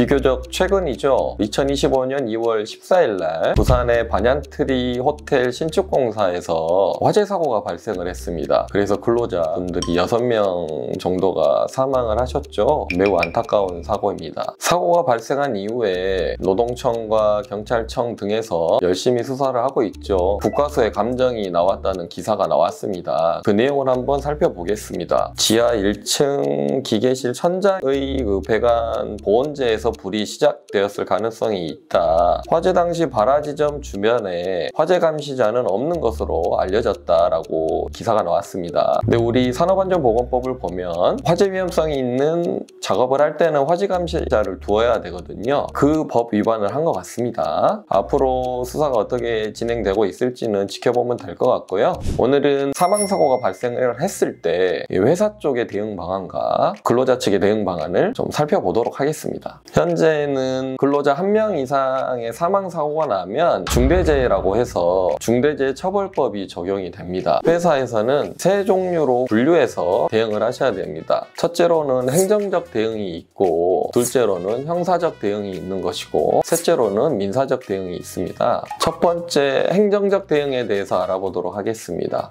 비교적 최근이죠. 2025년 2월 14일 날 부산의 반얀트리 호텔 신축공사에서 화재 사고가 발생을 했습니다. 그래서 근로자분들이 6명 정도가 사망을 하셨죠. 매우 안타까운 사고입니다. 사고가 발생한 이후에 노동청과 경찰청 등에서 열심히 수사를 하고 있죠. 국과수의 감정이 나왔다는 기사가 나왔습니다. 그 내용을 한번 살펴보겠습니다. 지하 1층 기계실 천장의 배관 보온재에서 불이 시작되었을 가능성이 있다. 화재 당시 발화 지점 주변에 화재 감시자는 없는 것으로 알려졌다라고 기사가 나왔습니다. 근데 우리 산업안전보건법을 보면 화재 위험성이 있는 작업을 할 때는 화재 감시자를 두어야 되거든요. 그 법 위반을 한 것 같습니다. 앞으로 수사가 어떻게 진행되고 있을지는 지켜보면 될 것 같고요. 오늘은 사망사고가 발생을 했을 때 회사 쪽의 대응 방안과 근로자 측의 대응 방안을 좀 살펴보도록 하겠습니다. 현재는 근로자 1명 이상의 사망사고가 나면 중대재해라고 해서 중대재해처벌법이 적용이 됩니다. 회사에서는 세 종류로 분류해서 대응을 하셔야 됩니다. 첫째로는 행정적 대응이 있고, 둘째로는 형사적 대응이 있는 것이고, 셋째로는 민사적 대응이 있습니다. 첫 번째 행정적 대응에 대해서 알아보도록 하겠습니다.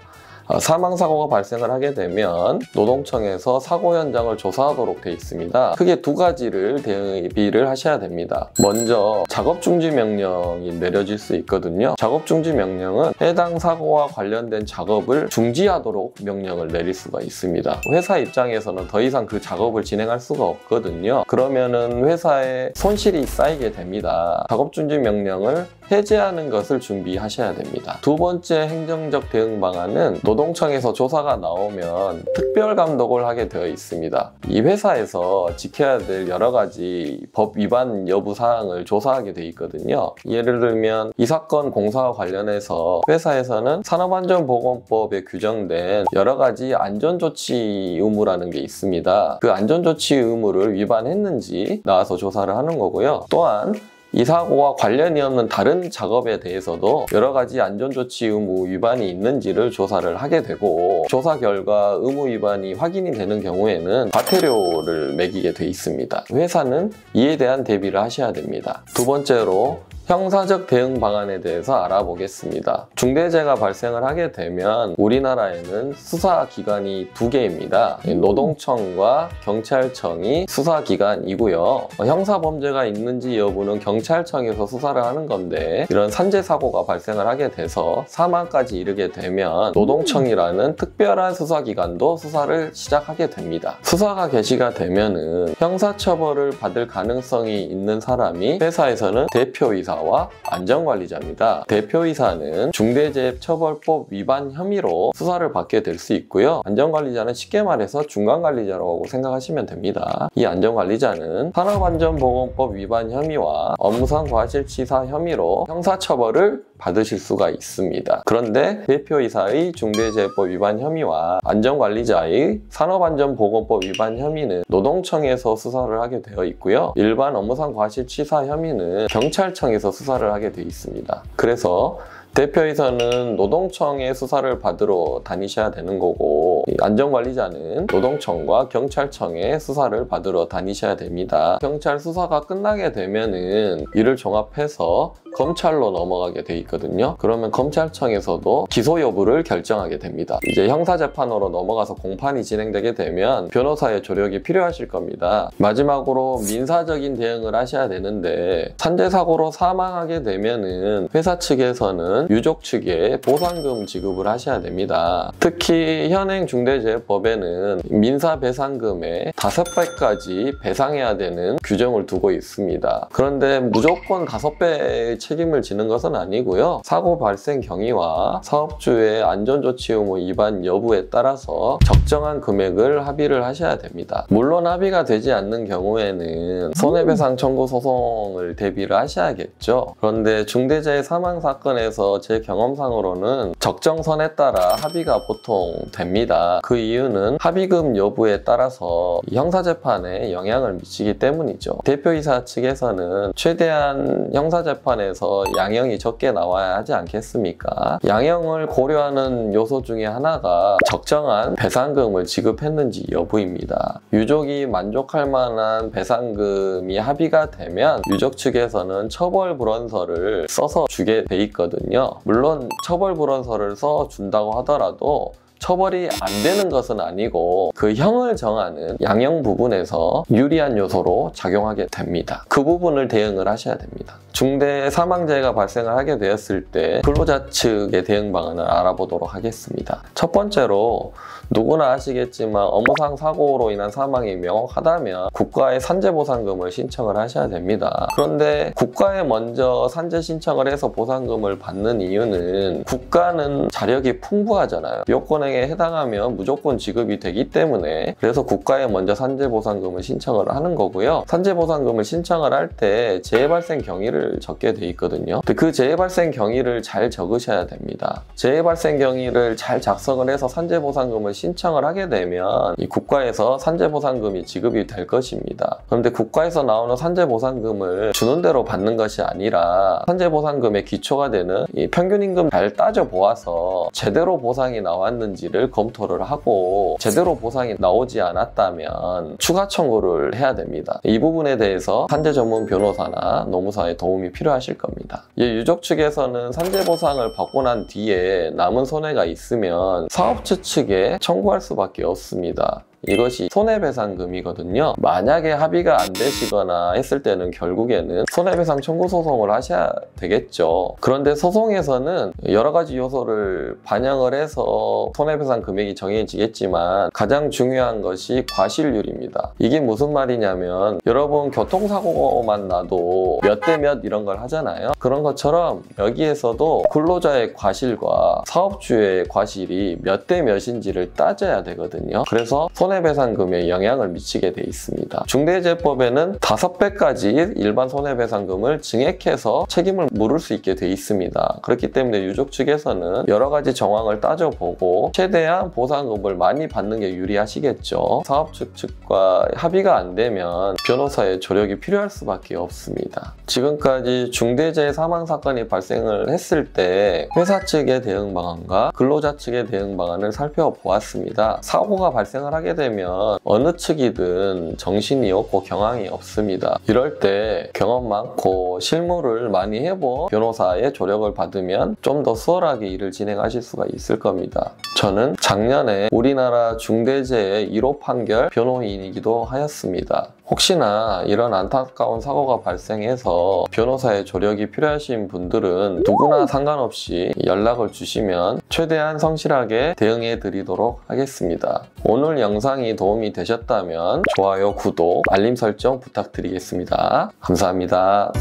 사망사고가 발생을 하게 되면 노동청에서 사고 현장을 조사하도록 되어 있습니다. 크게 두 가지를 대비를 하셔야 됩니다. 먼저 작업중지 명령이 내려질 수 있거든요. 작업중지 명령은 해당 사고와 관련된 작업을 중지하도록 명령을 내릴 수가 있습니다. 회사 입장에서는 더 이상 그 작업을 진행할 수가 없거든요. 그러면은 회사에 손실이 쌓이게 됩니다. 작업중지 명령을 해제하는 것을 준비하셔야 됩니다. 두 번째 행정적 대응 방안은 노동청에서 조사가 나오면 특별 감독을 하게 되어 있습니다. 이 회사에서 지켜야 될 여러 가지 법 위반 여부 사항을 조사하게 되어 있거든요. 예를 들면 이 사건 공사와 관련해서 회사에서는 산업안전보건법에 규정된 여러 가지 안전조치 의무라는 게 있습니다. 그 안전조치 의무를 위반했는지 나와서 조사를 하는 거고요. 또한 이 사고와 관련이 없는 다른 작업에 대해서도 여러 가지 안전조치 의무 위반이 있는지를 조사를 하게 되고, 조사 결과 의무 위반이 확인이 되는 경우에는 과태료를 매기게 돼 있습니다. 회사는 이에 대한 대비를 하셔야 됩니다. 두 번째로 형사적 대응 방안에 대해서 알아보겠습니다. 중대재해가 발생을 하게 되면 우리나라에는 수사기관이 두 개입니다. 노동청과 경찰청이 수사기관이고요. 형사범죄가 있는지 여부는 경찰청에서 수사를 하는 건데, 이런 산재사고가 발생을 하게 돼서 사망까지 이르게 되면 노동청이라는 특별한 수사기관도 수사를 시작하게 됩니다. 수사가 개시가 되면은 형사처벌을 받을 가능성이 있는 사람이 회사에서는 대표이사 와 안전관리자입니다. 대표이사는 중대재해처벌법 위반 혐의로 수사를 받게 될 수 있고요. 안전관리자는 쉽게 말해서 중간관리자라고 생각하시면 됩니다. 이 안전관리자는 산업안전보건법 위반 혐의와 업무상 과실치사 혐의로 형사처벌을 받으실 수가 있습니다. 그런데 대표이사의 중대재해법 위반 혐의와 안전관리자의 산업안전보건법 위반 혐의는 노동청에서 수사를 하게 되어 있고요. 일반 업무상 과실치사 혐의는 경찰청에서 수사를 하게 되어 있습니다. 그래서 대표이사는 노동청의 수사를 받으러 다니셔야 되는 거고, 안전관리자는 노동청과 경찰청의 수사를 받으러 다니셔야 됩니다. 경찰 수사가 끝나게 되면은 이를 종합해서 검찰로 넘어가게 돼 있거든요. 그러면 검찰청에서도 기소 여부를 결정하게 됩니다. 이제 형사재판으로 넘어가서 공판이 진행되게 되면 변호사의 조력이 필요하실 겁니다. 마지막으로 민사적인 대응을 하셔야 되는데, 산재사고로 사망하게 되면은 회사 측에서는 유족 측에 보상금 지급을 하셔야 됩니다. 특히 현행 중대재해법에는 민사배상금의 5배까지 배상해야 되는 규정을 두고 있습니다. 그런데 무조건 5배의 책임을 지는 것은 아니고요. 사고 발생 경위와 사업주의 안전조치 의무 위반 여부에 따라서 적정한 금액을 합의를 하셔야 됩니다. 물론 합의가 되지 않는 경우에는 손해배상 청구 소송을 대비를 하셔야겠죠. 그런데 중대재해 사망 사건에서 그래서 제 경험상으로는 적정선에 따라 합의가 보통 됩니다. 그 이유는 합의금 여부에 따라서 형사재판에 영향을 미치기 때문이죠. 대표이사 측에서는 최대한 형사재판에서 양형이 적게 나와야 하지 않겠습니까? 양형을 고려하는 요소 중에 하나가 적정한 배상금을 지급했는지 여부입니다. 유족이 만족할 만한 배상금이 합의가 되면 유족 측에서는 처벌불원서를 써서 주게 돼 있거든요. 물론 처벌불원서를 써 준다고 하더라도 처벌이 안 되는 것은 아니고 그 형을 정하는 양형 부분에서 유리한 요소로 작용하게 됩니다. 그 부분을 대응을 하셔야 됩니다. 중대 사망재해가 발생을 하게 되었을 때 근로자 측의 대응 방안을 알아보도록 하겠습니다. 첫 번째로 누구나 아시겠지만 업무상 사고로 인한 사망이 명확하다면 국가에 산재보상금을 신청을 하셔야 됩니다. 그런데 국가에 먼저 산재 신청을 해서 보상금을 받는 이유는 국가는 자력이 풍부하잖아요. 요건에 해당하면 무조건 지급이 되기 때문에 그래서 국가에 먼저 산재보상금을 신청을 하는 거고요. 산재보상금을 신청을 할 때 재해발생 경위를 적게 돼 있거든요. 그 재해발생 경위를 잘 적으셔야 됩니다. 재해발생 경위를 잘 작성을 해서 산재보상금을 신청을 하게 되면 이 국가에서 산재보상금이 지급이 될 것입니다. 그런데 국가에서 나오는 산재보상금을 주는 대로 받는 것이 아니라 산재보상금의 기초가 되는 이 평균임금 잘 따져보아서 제대로 보상이 나왔는지를 검토를 하고 제대로 보상이 나오지 않았다면 추가 청구를 해야 됩니다. 이 부분에 대해서 산재 전문 변호사나 노무사의 도움이 필요하실 겁니다. 유족 측에서는 산재보상을 받고 난 뒤에 남은 손해가 있으면 사업주 측에 청구할 수밖에 없습니다. 이것이 손해배상금이거든요. 만약에 합의가 안 되시거나 했을 때는 결국에는 손해배상 청구 소송을 하셔야 되겠죠. 그런데 소송에서는 여러 가지 요소를 반영을 해서 손해배상 금액이 정해지겠지만 가장 중요한 것이 과실률입니다. 이게 무슨 말이냐면 여러분 교통사고만 나도 몇 대 몇 이런 걸 하잖아요. 그런 것처럼 여기에서도 근로자의 과실과 사업주의 과실이 몇 대 몇인지를 따져야 되거든요. 그래서 손해배상금에 영향을 미치게 돼 있습니다. 중대재해법에는 5배까지 일반 손해배상금을 증액해서 책임을 물을 수 있게 돼 있습니다. 그렇기 때문에 유족 측에서는 여러 가지 정황을 따져보고 최대한 보상금을 많이 받는 게 유리하시겠죠. 사업주 측과 합의가 안 되면 변호사의 조력이 필요할 수밖에 없습니다. 지금까지 중대재해 사망 사건이 발생을 했을 때 회사 측의 대응 방안과 근로자 측의 대응 방안을 살펴보았습니다. 사고가 발생을 하게 되면 어느 측이든 정신이 없고 경황이 없습니다. 이럴 때 경험 많고 실무를 많이 해본 변호사의 조력을 받으면 좀 더 수월하게 일을 진행하실 수가 있을 겁니다. 저는 작년에 우리나라 중대재해 1호 판결 변호인이기도 하였습니다. 혹시나 이런 안타까운 사고가 발생해서 변호사의 조력이 필요하신 분들은 누구나 상관없이 연락을 주시면 최대한 성실하게 대응해 드리도록 하겠습니다. 오늘 영상이 도움이 되셨다면 좋아요, 구독, 알림 설정 부탁드리겠습니다. 감사합니다.